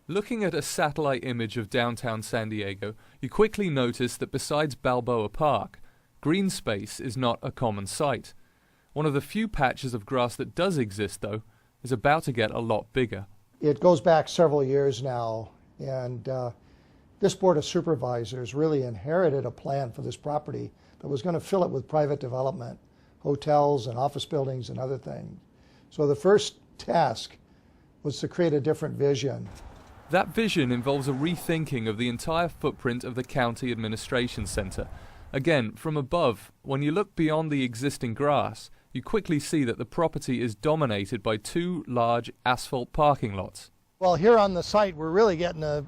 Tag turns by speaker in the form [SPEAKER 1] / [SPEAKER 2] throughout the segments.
[SPEAKER 1] Looking at a satellite image of downtown San Diego, you quickly notice that besides Balboa Park, green space is not a common sight. One of the few patches of grass that does exist, though, is about to get a lot bigger.
[SPEAKER 2] It goes back several years now, and this Board of Supervisors really inherited a plan for this property that was going to fill it with private development, hotels and office buildings and other things. So the first task was to create a different vision.
[SPEAKER 1] That vision involves a rethinking of the entire footprint of the County Administration Center. Again, from above, when you look beyond the existing grass, you quickly see that the property is dominated by two large asphalt parking lots.
[SPEAKER 2] Well, here on the site, we're really getting a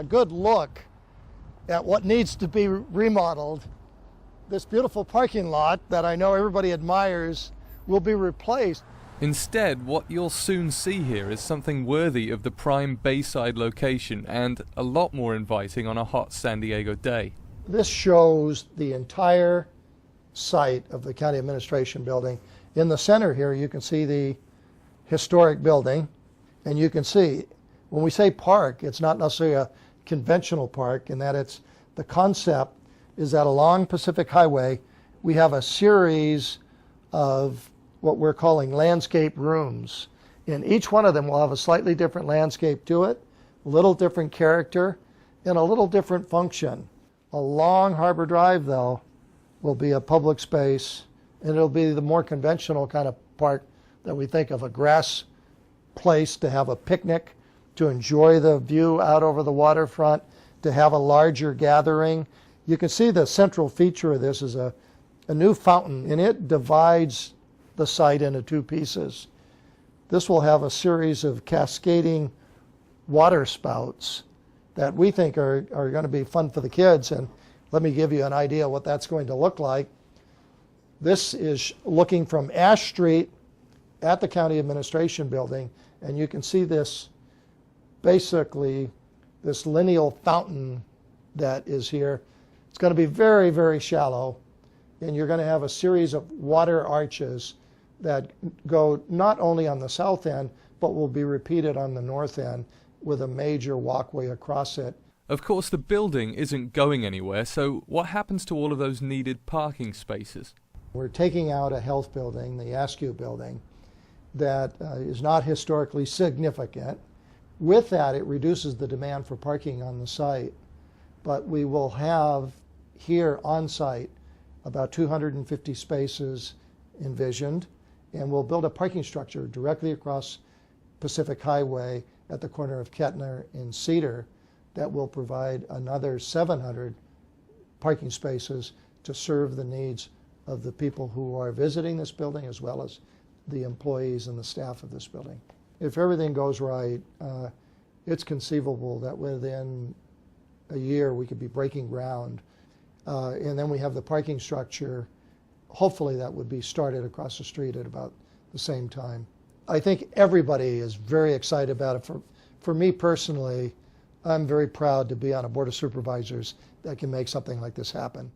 [SPEAKER 2] good look at what needs to be remodeled. This beautiful parking lot that I know everybody admires will be replaced.
[SPEAKER 1] Instead, what you'll soon see here is something worthy of the prime Bayside location and a lot more inviting on a hot San Diego day.
[SPEAKER 2] This shows the entire site of the County Administration Building. In the center here, you can see the historic building, and you can see, when we say park, it's not necessarily a conventional park in that it's, the concept is that along Pacific Highway, we have a series of what we're calling landscape rooms. And each one of them will have a slightly different landscape to it, a little different character, and a little different function. Along Harbor Drive, though, will be a public space, and it'll be the more conventional kind of park that we think of, a grass place to have a picnic, to enjoy the view out over the waterfront, to have a larger gathering. You can see the central feature of this is a new fountain, and it divides the site into two pieces. This will have a series of cascading water spouts that we think are going to be fun for the kids, and let me give you an idea what that's going to look like. This is looking from Ash Street at the County Administration Building, and you can see this, basically, this lineal fountain that is here. It's going to be very, very shallow, and you're going to have a series of water arches that go not only on the south end, but will be repeated on the north end with a major walkway across it.
[SPEAKER 1] Of course, the building isn't going anywhere, so what happens to all of those needed parking spaces?
[SPEAKER 2] We're taking out a health building, the Askew building, that is not historically significant. With that, it reduces the demand for parking on the site, but we will have here on site about 250 spaces envisioned, and we'll build a parking structure directly across Pacific Highway at the corner of Kettner and Cedar that will provide another 700 parking spaces to serve the needs of the people who are visiting this building as well as the employees and the staff of this building. If everything goes right, it's conceivable that within a year we could be breaking ground, and then we have the parking structure. Hopefully that would be started across the street at about the same time. I think everybody is very excited about it. For me personally, I'm very proud to be on a Board of Supervisors that can make something like this happen.